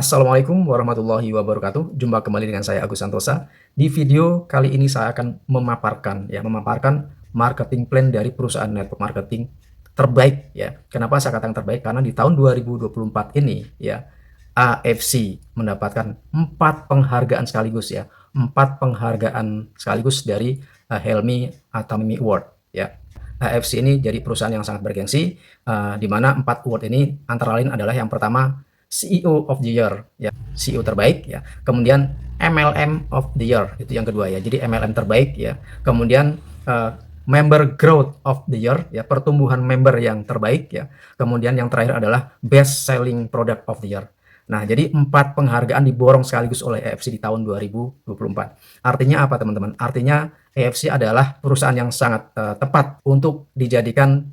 Assalamualaikum warahmatullahi wabarakatuh. Jumpa kembali dengan saya Agus Santosa. Di video kali ini saya akan memaparkan marketing plan dari perusahaan network marketing terbaik ya. Kenapa saya katakan terbaik? Karena di tahun 2024 ini ya AFC mendapatkan 4 penghargaan sekaligus ya. 4 penghargaan sekaligus dari Helmi Atamimi Award ya. AFC ini jadi perusahaan yang sangat bergengsi, di mana 4 award ini antara lain adalah yang pertama CEO of the Year ya, CEO terbaik ya. Kemudian MLM of the Year itu yang kedua ya. Jadi MLM terbaik ya. Kemudian Member Growth of the Year ya, pertumbuhan member yang terbaik ya. Kemudian yang terakhir adalah Best Selling Product of the Year. Nah, jadi 4 penghargaan diborong sekaligus oleh AFC di tahun 2024. Artinya apa teman-teman? Artinya AFC adalah perusahaan yang sangat tepat untuk dijadikan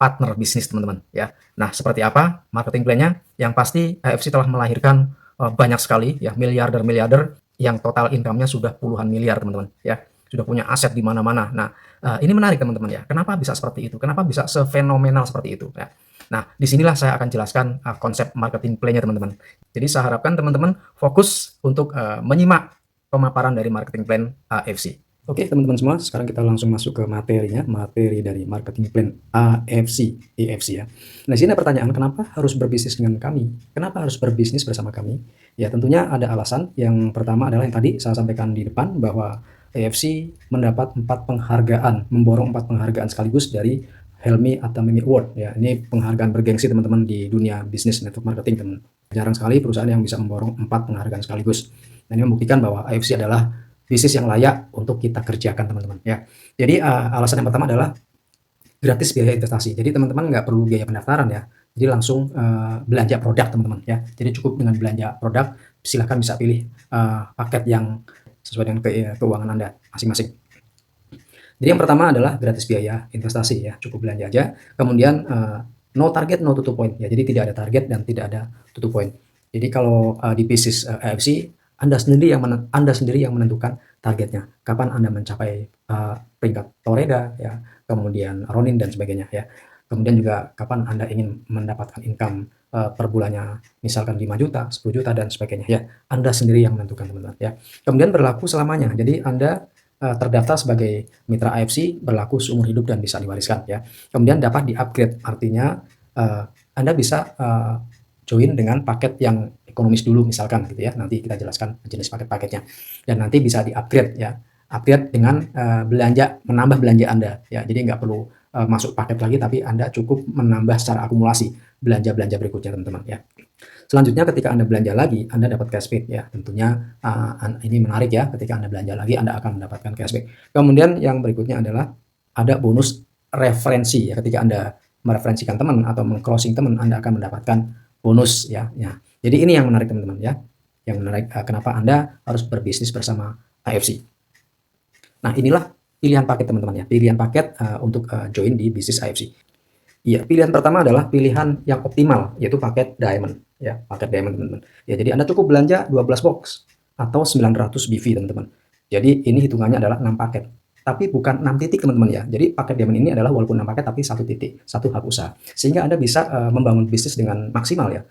partner bisnis teman-teman ya. Nah, seperti apa marketing plan-nya? Yang pasti AFC telah melahirkan banyak sekali ya, miliarder-miliarder yang total income-nya sudah puluhan miliar teman-teman ya. Sudah punya aset di mana-mana. Nah, ini menarik teman-teman ya. Kenapa bisa seperti itu? Kenapa bisa sefenomenal seperti itu ya? Nah, disinilah saya akan jelaskan konsep marketing plan-nya teman-teman. Jadi saya harapkan teman-teman fokus untuk menyimak pemaparan dari marketing plan AFC. Oke teman-teman semua, sekarang kita langsung masuk ke materinya, materi dari marketing plan AFC ya. Nah, sini ada pertanyaan, kenapa harus berbisnis dengan kami? Kenapa harus berbisnis bersama kami? Ya, tentunya ada alasan. Yang pertama adalah yang tadi saya sampaikan di depan, bahwa AFC mendapat 4 penghargaan, memborong 4 penghargaan sekaligus dari Helmi Atamimi Award ya. Ini penghargaan bergengsi teman-teman di dunia bisnis network marketing teman. Jarang sekali perusahaan yang bisa memborong 4 penghargaan sekaligus. Dan ini membuktikan bahwa AFC adalah bisnis yang layak untuk kita kerjakan teman-teman ya. Jadi alasan yang pertama adalah gratis biaya investasi. Jadi teman-teman nggak perlu biaya pendaftaran ya. Jadi langsung belanja produk teman-teman ya. Jadi cukup dengan belanja produk, silahkan bisa pilih paket yang sesuai dengan keuangan Anda masing-masing. Jadi yang pertama adalah gratis biaya investasi ya, cukup belanja aja. Kemudian no target no to point ya. Jadi tidak ada target dan tidak ada to point. Jadi kalau di bisnis AFC Anda sendiri yang menentukan targetnya. Kapan Anda mencapai peringkat Toreda ya, kemudian Ronin dan sebagainya ya. Kemudian juga kapan Anda ingin mendapatkan income per bulannya, misalkan 5 juta, 10 juta dan sebagainya ya. Anda sendiri yang menentukan teman-teman ya. Kemudian berlaku selamanya. Jadi Anda terdaftar sebagai mitra AFC, berlaku seumur hidup dan bisa diwariskan ya. Kemudian dapat di-upgrade, artinya Anda bisa join dengan paket yang ekonomis dulu misalkan gitu ya. Nanti kita jelaskan jenis paket-paketnya. Dan nanti bisa di-upgrade ya. Upgrade dengan menambah belanja Anda ya. Jadi nggak perlu masuk paket lagi, tapi Anda cukup menambah secara akumulasi belanja-belanja berikutnya teman-teman ya. Selanjutnya ketika Anda belanja lagi, Anda dapat cashback ya. Tentunya ini menarik ya, ketika Anda belanja lagi Anda akan mendapatkan cashback. Kemudian yang berikutnya adalah ada bonus referensi ya. Ketika Anda mereferensikan teman atau meng-closing teman, Anda akan mendapatkan bonus ya. Jadi ini yang menarik teman-teman ya. Yang menarik kenapa Anda harus berbisnis bersama AFC. Nah, inilah pilihan paket teman-teman ya. Pilihan paket untuk join di bisnis AFC. Iya, pilihan pertama adalah pilihan yang optimal, yaitu paket Diamond ya, paket Diamond teman-teman. Ya, jadi Anda cukup belanja 12 box atau 900 BV teman-teman. Jadi ini hitungannya adalah 6 paket. Tapi bukan 6 titik teman-teman ya. Jadi paket Diamond ini adalah walaupun 6 paket tapi 1 titik, 1 hak usaha. Sehingga Anda bisa membangun bisnis dengan maksimal ya.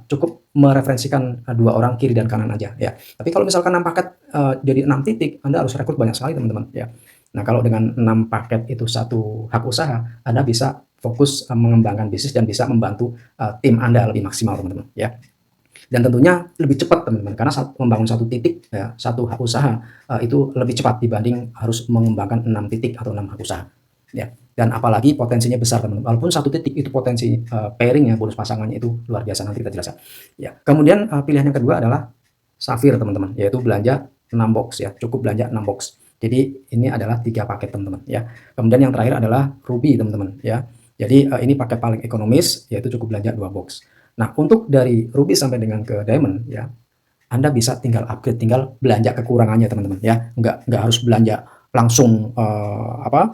Cukup mereferensikan 2 orang kiri dan kanan aja ya. Tapi kalau misalkan 6 paket jadi 6 titik, Anda harus rekrut banyak sekali teman-teman ya. Nah, kalau dengan 6 paket itu 1 hak usaha, Anda bisa fokus mengembangkan bisnis dan bisa membantu tim Anda lebih maksimal teman-teman ya. Dan tentunya lebih cepat teman-teman, karena membangun 1 titik ya, 1 hak usaha itu lebih cepat dibanding harus mengembangkan 6 titik atau 6 hak usaha ya. Dan apalagi potensinya besar teman-teman. Walaupun 1 titik itu potensi pairing ya, bonus pasangannya itu luar biasa, nanti kita jelaskan ya. Kemudian pilihan yang kedua adalah Safir teman-teman, yaitu belanja 6 box ya, cukup belanja 6 box. Jadi ini adalah 3 paket teman-teman ya. Kemudian yang terakhir adalah Ruby teman-teman ya. Jadi ini paket paling ekonomis, yaitu cukup belanja 2 box. Nah, untuk dari Ruby sampai dengan ke Diamond ya, Anda bisa tinggal upgrade, tinggal belanja kekurangannya teman-teman ya. Nggak harus belanja langsung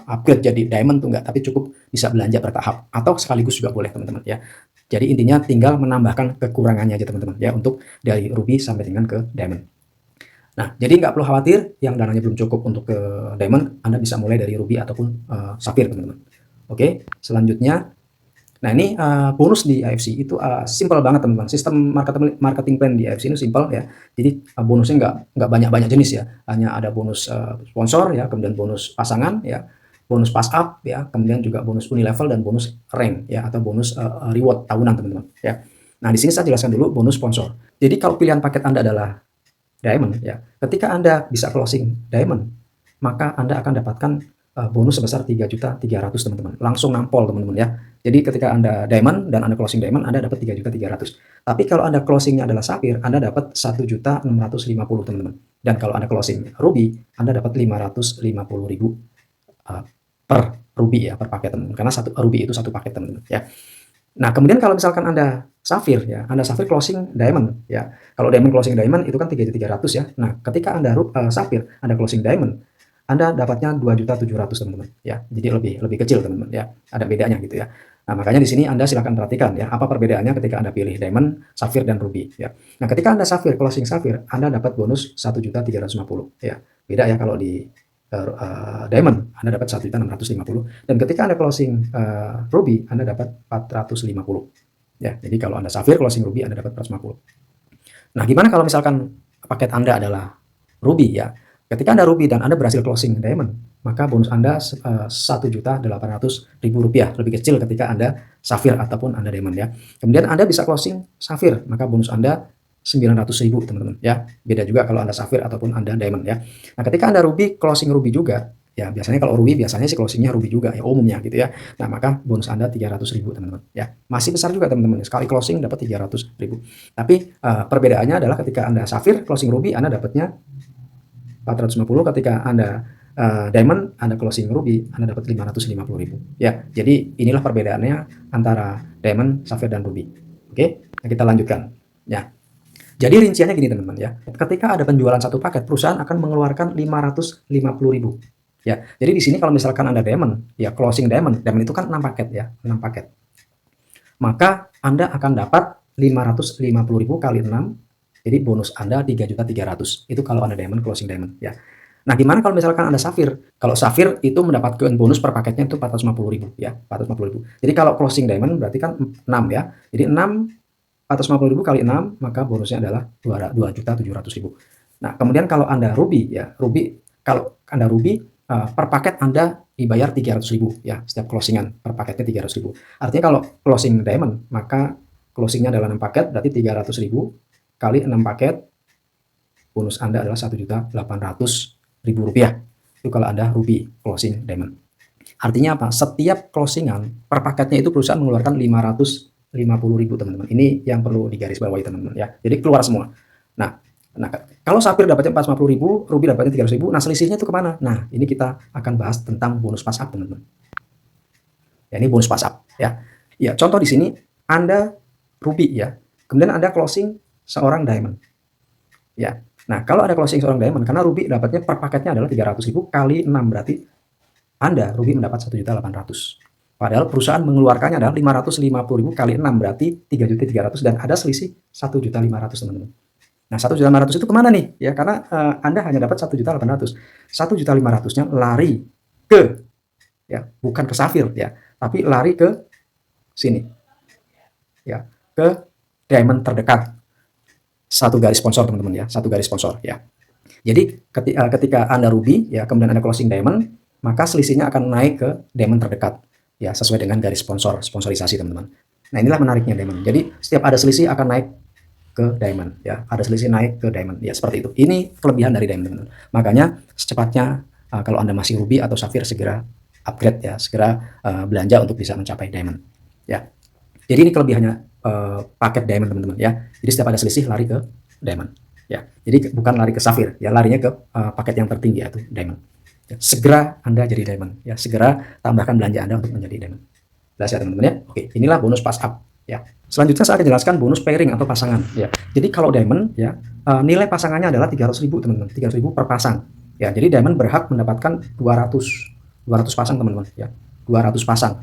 upgrade jadi Diamond tuh nggak, tapi cukup bisa belanja bertahap atau sekaligus juga boleh teman-teman ya. Jadi intinya tinggal menambahkan kekurangannya aja teman-teman ya, untuk dari Ruby sampai dengan ke Diamond. Nah, jadi nggak perlu khawatir yang dananya belum cukup untuk ke Diamond, Anda bisa mulai dari Ruby ataupun Safir teman-teman. Oke, selanjutnya Nah ini bonus di AFC itu simpel banget teman-teman. Sistem marketing plan di AFC ini simpel ya. Jadi bonusnya nggak banyak-banyak jenis ya. Hanya ada bonus sponsor ya, kemudian bonus pasangan ya, bonus pass up ya, kemudian juga bonus unilevel dan bonus rank ya, atau bonus reward tahunan teman-teman ya. Nah di sini saya jelaskan dulu bonus sponsor. Jadi kalau pilihan paket Anda adalah diamond ya, ketika Anda bisa closing diamond, maka Anda akan dapatkan bonus sebesar 3.300.000 teman-teman. Langsung nampol teman-teman ya. Jadi ketika Anda diamond dan Anda closing diamond, Anda dapat 3.300.000. Tapi kalau Anda closingnya adalah safir, Anda dapat 1.650.000 teman-teman. Dan kalau Anda closing ruby, Anda dapat 550.000 per ruby ya, per paket teman-teman. Karena satu ruby itu satu paket teman-teman ya. Nah, kemudian kalau misalkan Anda safir ya, Anda safir closing diamond ya. Kalau diamond closing diamond itu kan 3.300 ya. Nah, ketika Anda safir, Anda closing diamond, Anda dapatnya 2.700.000 teman-teman ya. Jadi lebih kecil teman-teman ya. Ada bedanya gitu ya. Nah, makanya di sini Anda silakan perhatikan ya, apa perbedaannya ketika Anda pilih diamond, safir dan ruby ya. Nah, ketika Anda safir closing safir, Anda dapat bonus 1.350 ya. Beda ya kalau di diamond Anda dapat 1.650, dan ketika Anda closing ruby Anda dapat 450 ya. Jadi kalau Anda safir closing ruby Anda dapat 450. Nah, gimana kalau misalkan paket Anda adalah ruby ya? Ketika Anda ruby dan Anda berhasil closing diamond, maka bonus Anda 1.800.000 rupiah, lebih kecil ketika Anda safir ataupun Anda diamond ya. Kemudian Anda bisa closing safir, maka bonus Anda 900.000 teman-teman ya. Beda juga kalau Anda safir ataupun Anda diamond ya. Nah, ketika Anda ruby closing ruby juga ya, biasanya kalau ruby biasanya sih closingnya ruby juga ya, umumnya gitu ya. Nah, maka bonus Anda 300.000 teman-teman ya. Masih besar juga teman-teman, sekali closing dapat 300.000. Tapi perbedaannya adalah ketika Anda safir closing ruby Anda dapatnya 450, ketika Anda diamond Anda closing ruby Anda dapat 550.000 ya. Jadi inilah perbedaannya antara diamond, safir dan ruby. Oke, nah kita lanjutkan ya. Jadi rinciannya gini teman-teman ya. Ketika ada penjualan satu paket, perusahaan akan mengeluarkan 550.000 ya. Jadi di sini kalau misalkan Anda diamond ya, closing diamond itu kan 6 paket ya, 6 paket. Maka Anda akan dapat 550.000 kali 6. Jadi bonus Anda 3.300.000. Itu kalau Anda diamond, closing diamond ya. Nah, gimana kalau misalkan Anda safir? Kalau safir itu mendapatkan bonus per paketnya itu 450.000 ya, 450.000. Jadi kalau closing diamond berarti kan 6 ya. Jadi 450.000 kali 6, maka bonusnya adalah 2.700.000. Nah, kemudian kalau Anda ruby ya, kalau Anda ruby per paket Anda dibayar 300.000 ya, setiap closingan per paketnya 300.000. Artinya kalau closing diamond, maka closingnya adalah 6 paket, berarti 300.000 kali 6 paket, bonus Anda adalah 1.800.000 rupiah. Itu kalau Anda ruby closing diamond. Artinya apa? Setiap closingan per paketnya itu perusahaan mengeluarkan 550.000 teman-teman. Ini yang perlu digarisbawahi teman-teman ya. Jadi keluar semua. Nah, kalau safir dapatnya 450.000, ruby dapatnya 300.000. Nah, selisihnya itu kemana? Nah, ini kita akan bahas tentang bonus pass up teman-teman. Ya, ini bonus pass up ya. Ya, contoh di sini Anda ruby ya. Kemudian Anda closing seorang diamond. Ya. Nah, kalau ada closing seorang diamond, karena ruby dapatnya per paketnya adalah 300.000 kali 6, berarti Anda ruby mendapat 1.800.000. Padahal perusahaan mengeluarkannya adalah 550.000 kali 6, berarti 3.300.000, dan ada selisih 1.500.000 teman-teman. Nah, 1.500.000 itu kemana nih? Ya, karena Anda hanya dapat 1.800.000. 1.500.000-nya lari ke, ya, bukan ke safir ya, tapi lari ke sini. Ya, ke diamond terdekat. Satu garis sponsor teman-teman ya, satu garis sponsor ya. Jadi ketika Anda ruby ya, kemudian Anda closing diamond, maka selisihnya akan naik ke diamond terdekat ya, sesuai dengan garis sponsorisasi teman-teman. Nah, inilah menariknya diamond. Jadi setiap ada selisih akan naik ke diamond ya, ada selisih naik ke diamond ya, seperti itu. Ini kelebihan dari diamond teman-teman. Makanya secepatnya kalau Anda masih ruby atau safir, segera upgrade ya, segera belanja untuk bisa mencapai diamond ya. Jadi ini kelebihannya paket diamond teman-teman ya. Jadi setiap ada selisih lari ke diamond ya. Jadi bukan lari ke safir ya, larinya ke paket yang tertinggi yaitu diamond. Ya, segera Anda jadi diamond ya, segera tambahkan belanja Anda untuk menjadi diamond. Jelas ya teman-teman ya. Oke, inilah bonus pass up ya. Selanjutnya saya akan jelaskan bonus pairing atau pasangan ya. Jadi kalau diamond ya, nilai pasangannya adalah 300.000 teman-teman, 300.000 per pasang ya. Jadi diamond berhak mendapatkan 200 pasang teman-teman ya, 200 pasang.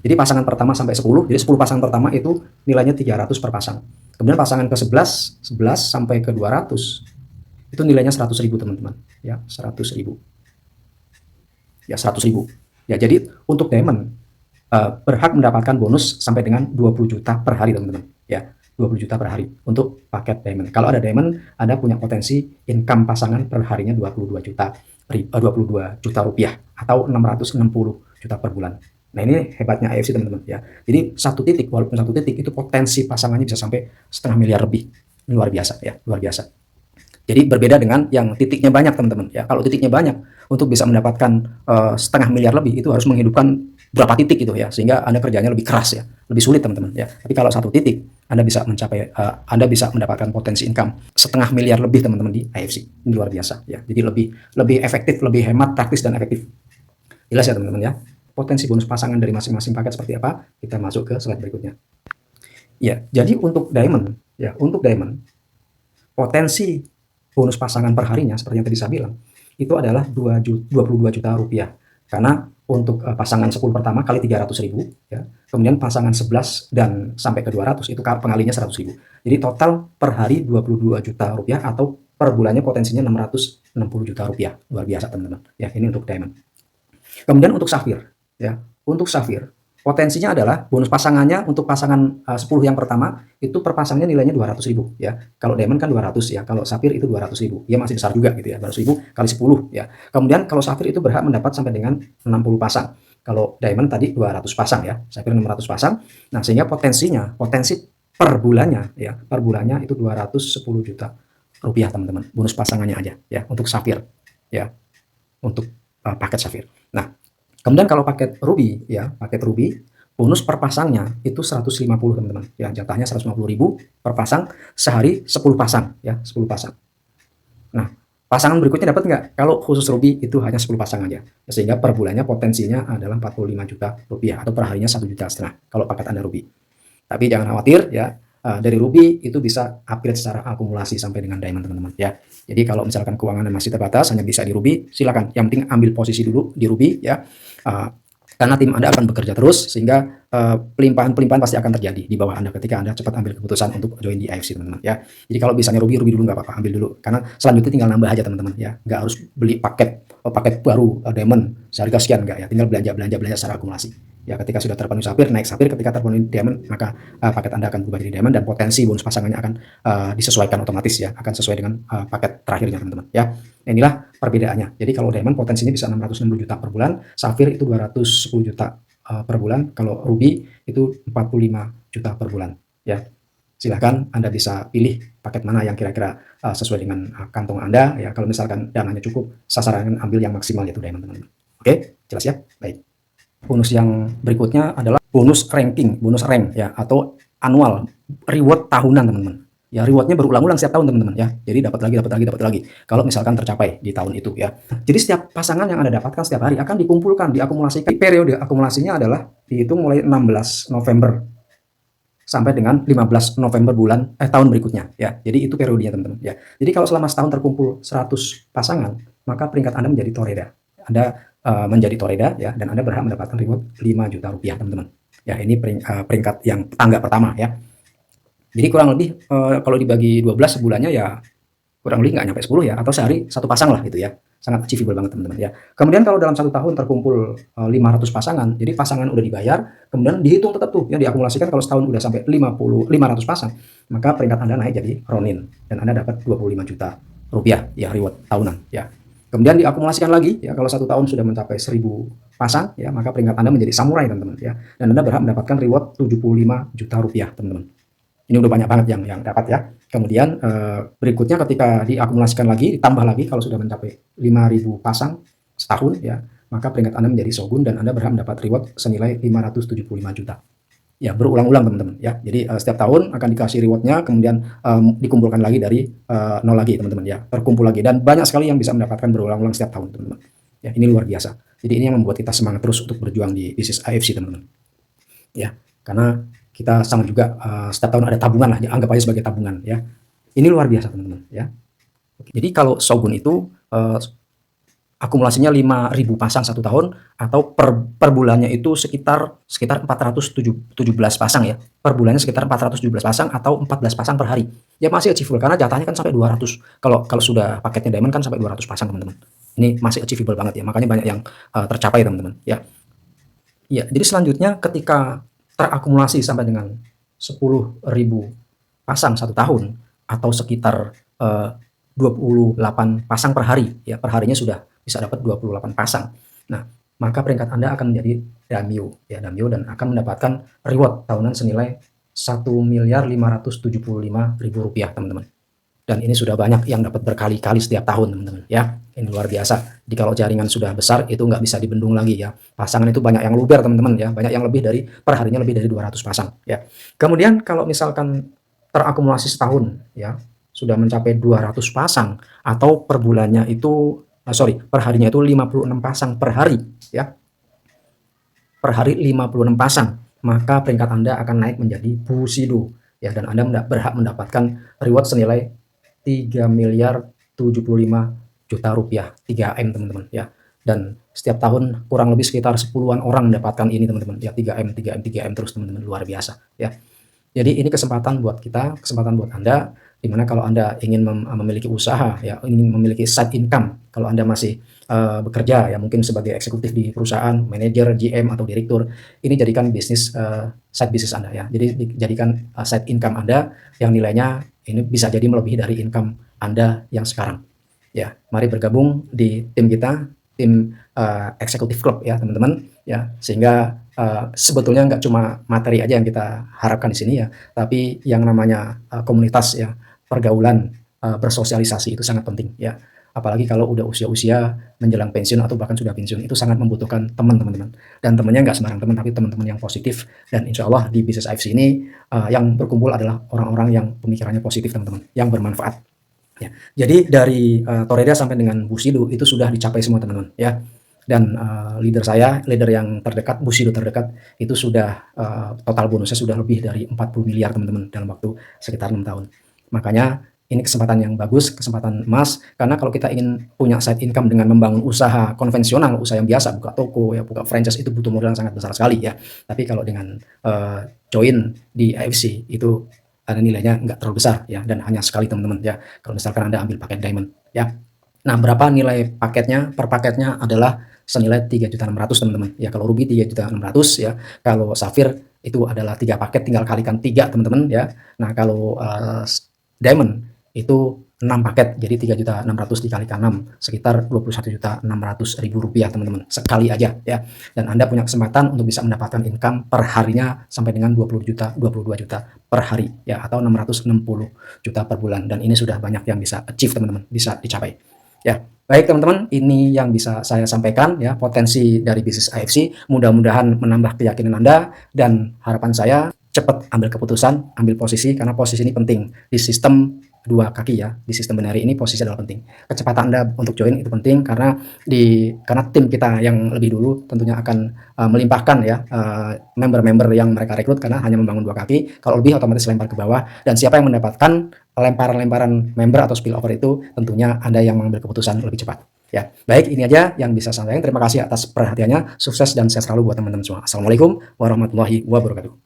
Jadi pasangan pertama sampai 10, jadi 10 pasang pertama itu nilainya 300 per pasang. Kemudian pasangan ke 11 sampai ke 200 itu nilainya 100.000 teman-teman ya, 100.000 ya, 100.000 ya. Jadi untuk diamond berhak mendapatkan bonus sampai dengan 20 juta per hari teman-teman ya, 20 juta per hari untuk paket diamond. Kalau ada diamond, Anda punya potensi income pasangan per harinya 22 juta 22 juta rupiah atau 660 juta per bulan. Nah, ini hebatnya AFC teman-teman ya. Jadi satu titik, walaupun satu titik itu potensi pasangannya bisa sampai setengah miliar lebih. Ini luar biasa ya, luar biasa. Jadi berbeda dengan yang titiknya banyak teman-teman ya. Kalau titiknya banyak, untuk bisa mendapatkan setengah miliar lebih itu harus menghidupkan berapa titik gitu ya, sehingga Anda kerjanya lebih keras ya, lebih sulit teman-teman ya. Tapi kalau satu titik Anda bisa mencapai Anda bisa mendapatkan potensi income setengah miliar lebih teman-teman di AFC. Ini luar biasa ya. Jadi lebih efektif, lebih hemat, praktis dan efektif. Jelas ya teman-teman ya. Potensi bonus pasangan dari masing-masing paket seperti apa? Kita masuk ke slide berikutnya. Ya, jadi untuk diamond ya, untuk diamond potensi bonus pasangan per harinya seperti yang tadi saya bilang itu adalah 22 juta rupiah, karena untuk pasangan 10 pertama kali 300.000 ya, kemudian pasangan 11 dan sampai ke 200 itu pengalinya 100.000. Jadi total per hari 22 juta rupiah atau per bulannya potensinya 660 juta rupiah. Luar biasa teman-teman ya, ini untuk diamond. Kemudian untuk safir ya, untuk safir potensinya adalah bonus pasangannya untuk pasangan 10 yang pertama itu per pasangnya nilainya 200.000 ya. Kalau diamond kan 200 ya, kalau safir itu 200.000. Dia masih besar juga gitu ya, 200.000 kali 10 ya. Kemudian kalau safir itu berhak mendapat sampai dengan 60 pasang. Kalau diamond tadi 200 pasang ya, safir 600 pasang. Nah, sehingga potensi per bulannya ya, per bulannya itu 210 juta rupiah teman-teman. Bonus pasangannya aja ya untuk safir ya, untuk paket safir. Nah, kemudian kalau paket ruby ya, paket ruby bonus per pasangnya itu 150 teman-teman ya, jatahnya 150.000 per pasang, sehari 10 pasang ya, 10 pasang. Nah, pasangan berikutnya dapat nggak? Kalau khusus ruby itu hanya 10 pasang aja, sehingga per bulannya potensinya adalah 45 juta rupiah atau per harinya 1,5 juta kalau paket Anda ruby. Tapi jangan khawatir ya, dari ruby itu bisa upgrade secara akumulasi sampai dengan diamond teman-teman ya. Jadi kalau misalkan keuangan masih terbatas hanya bisa di ruby, silakan. Yang penting ambil posisi dulu di ruby ya. Karena tim Anda akan bekerja terus, sehingga pelimpahan pasti akan terjadi di bawah Anda ketika Anda cepat ambil keputusan untuk join di AFC teman-teman ya. Jadi kalau bisanya ruby dulu nggak apa-apa, ambil dulu, karena selanjutnya tinggal nambah aja teman-teman ya, nggak harus beli paket baru diamond seharga sekian, nggak ya, tinggal belanja secara akumulasi ya. Ketika sudah terpenuhi safir, naik safir, ketika terpenuhi diamond, maka paket Anda akan berubah jadi diamond dan potensi bonus pasangannya akan disesuaikan otomatis ya, akan sesuai dengan paket terakhirnya teman-teman ya. Inilah perbedaannya. Jadi kalau diamond potensinya bisa 660 juta per bulan, safir itu 210 juta per bulan, kalau ruby itu 45 juta per bulan ya. Silahkan Anda bisa pilih paket mana yang kira-kira sesuai dengan kantong Anda ya. Kalau misalkan dananya cukup, saya sarankan ambil yang maksimal yaitu diamond teman-teman. Oke, jelas ya? Baik. Bonus yang berikutnya adalah bonus ranking, bonus rank ya, atau annual reward tahunan teman-teman. Ya, rewardnya berulang-ulang setiap tahun teman-teman ya. Jadi dapat lagi. Kalau misalkan tercapai di tahun itu ya. Jadi setiap pasangan yang Anda dapatkan setiap hari akan dikumpulkan, diakumulasikan. Periode akumulasinya adalah dihitung mulai 16 November sampai dengan 15 November tahun berikutnya ya. Jadi itu periodenya teman-teman ya. Jadi kalau selama setahun terkumpul 100 pasangan, maka peringkat Anda menjadi toreda. Anda menjadi toreda ya, dan Anda berhak mendapatkan reward 5 juta rupiah teman-teman. Ya, ini peringkat yang tangga pertama ya. Jadi kurang lebih kalau dibagi 12 sebulannya ya kurang lebih nggak nyampe 10 ya, atau sehari satu pasang lah gitu ya. Sangat achievable banget teman-teman ya. Kemudian kalau dalam satu tahun terkumpul 500 pasangan, jadi pasangan udah dibayar, kemudian dihitung tetap tuh ya, diakumulasikan. Kalau setahun udah sampai 500 pasang, maka peringkat Anda naik jadi Ronin dan Anda dapat 25 juta rupiah ya, reward tahunan ya. Kemudian diakumulasikan lagi ya, kalau satu tahun sudah mencapai 1000 pasang ya, maka peringkat Anda menjadi samurai teman-teman ya, dan Anda berhak mendapatkan reward 75 juta rupiah teman-teman. Ini udah banyak banget yang dapat ya. Kemudian berikutnya ketika diakumulasikan lagi, ditambah lagi kalau sudah mencapai 5.000 pasang setahun ya, maka peringkat Anda menjadi shogun dan Anda berhak mendapat reward senilai 575 juta. Ya, berulang-ulang teman-teman ya. Jadi setiap tahun akan dikasih rewardnya, kemudian dikumpulkan lagi dari nol lagi teman-teman ya, terkumpul lagi, dan banyak sekali yang bisa mendapatkan berulang-ulang setiap tahun teman-teman. Ya, ini luar biasa. Jadi ini yang membuat kita semangat terus untuk berjuang di bisnis AFC teman-teman. Ya, karena kita sama juga setiap tahun ada tabungan lah, anggap aja sebagai tabungan ya. Ini luar biasa teman-teman ya. Jadi kalau shogun itu akumulasinya 5.000 pasang satu tahun, atau per bulannya itu sekitar 417 pasang ya. Per bulannya sekitar 417 pasang atau 14 pasang per hari. Ya masih achievable karena jatahnya kan sampai 200. Kalau sudah paketnya diamond kan sampai 200 pasang teman-teman. Ini masih achievable banget ya. Makanya banyak yang tercapai teman-teman ya. Ya, jadi selanjutnya ketika terakumulasi sampai dengan 10.000 pasang 1 tahun atau sekitar 28 pasang per hari, ya per harinya sudah bisa dapat 28 pasang. Nah, maka peringkat Anda akan menjadi Damio, ya Damio, dan akan mendapatkan reward tahunan senilai 1.575.000 rupiah, teman-teman. Dan ini sudah banyak yang dapat berkali-kali setiap tahun, teman-teman, ya. Ini luar biasa. Jadi kalau jaringan sudah besar itu nggak bisa dibendung lagi, ya. Pasangan itu banyak yang luber, teman-teman, ya. Banyak yang lebih dari perharinya lebih dari 200 pasang, ya. Kemudian kalau misalkan terakumulasi setahun, ya, sudah mencapai 200 pasang atau per bulannya itu per harinya itu 56 pasang per hari, ya. Per hari 56 pasang, maka peringkat Anda akan naik menjadi Bushido, ya, dan Anda berhak mendapatkan reward senilai 3.075.000.000 rupiah, 3M, teman-teman, ya. Dan setiap tahun kurang lebih sekitar 10-an orang mendapatkan ini, teman-teman, ya, 3M 3M 3M terus, teman-teman, luar biasa, ya. Jadi ini kesempatan buat kita, kesempatan buat Anda, dimana kalau Anda ingin memiliki usaha, ya, ingin memiliki side income, kalau Anda masih bekerja, ya, mungkin sebagai eksekutif di perusahaan, manajer, GM atau direktur, ini jadikan bisnis, side bisnis Anda, ya. Jadi jadikan side income Anda yang nilainya ini bisa jadi melebihi dari income Anda yang sekarang. Ya, mari bergabung di tim kita, tim eksekutif klub, ya, teman-teman, ya, sehingga sebetulnya nggak cuma materi aja yang kita harapkan di sini, ya, tapi yang namanya komunitas, ya, pergaulan, bersosialisasi itu sangat penting, ya. Apalagi kalau udah usia-usia menjelang pensiun atau bahkan sudah pensiun, itu sangat membutuhkan teman, teman-teman. Dan temannya nggak sembarang teman, tapi teman-teman yang positif. Dan insya Allah di bisnis AFC ini yang berkumpul adalah orang-orang yang pemikirannya positif, teman-teman, yang bermanfaat. Ya, jadi dari Toreda sampai dengan Bushido itu sudah dicapai semua, teman-teman, ya. Dan leader yang terdekat, Bushido terdekat, itu sudah total bonusnya sudah lebih dari 40 miliar, teman-teman, dalam waktu sekitar 6 tahun. Makanya ini kesempatan yang bagus, kesempatan emas, karena kalau kita ingin punya side income dengan membangun usaha konvensional, usaha yang biasa, buka toko, ya, buka franchise, itu butuh modal yang sangat besar sekali, ya. Tapi kalau dengan join di AFC itu ada nilainya nggak terlalu besar, ya, dan hanya sekali, teman-teman, ya, kalau misalkan Anda ambil paket diamond, ya. Nah, berapa nilai paketnya? Per paketnya adalah senilai 3.600.000, teman-teman, ya. Kalau ruby 3.600.000, ya. Kalau safir itu adalah 3 paket, tinggal kalikan 3, teman-teman, ya. Nah, kalau diamond itu 6 paket, jadi 3.600.000 dikalikan 6, sekitar 21.600.000 rupiah, teman-teman, sekali aja, ya. Dan Anda punya kesempatan untuk bisa mendapatkan income per harinya sampai dengan 22 juta per hari, ya, atau 660 juta per bulan. Dan ini sudah banyak yang bisa achieve, teman-teman, bisa dicapai, ya. Baik, teman-teman, ini yang bisa saya sampaikan, ya, potensi dari bisnis AFC. Mudah-mudahan menambah keyakinan Anda, dan harapan saya cepat ambil keputusan, ambil posisi, karena posisi ini penting di sistem 2 kaki, ya. Di sistem binary ini posisi adalah penting. Kecepatan Anda untuk join itu penting, karena tim kita yang lebih dulu tentunya akan melimpahkan, ya, member-member yang mereka rekrut, karena hanya membangun 2 kaki. Kalau lebih otomatis lempar ke bawah, dan siapa yang mendapatkan lemparan-lemparan member atau spillover itu tentunya Anda yang mengambil keputusan lebih cepat, ya. Baik, ini aja yang bisa saya sampaikan. Terima kasih atas perhatiannya. Sukses dan sehat selalu buat teman-teman semua. Assalamualaikum warahmatullahi wabarakatuh.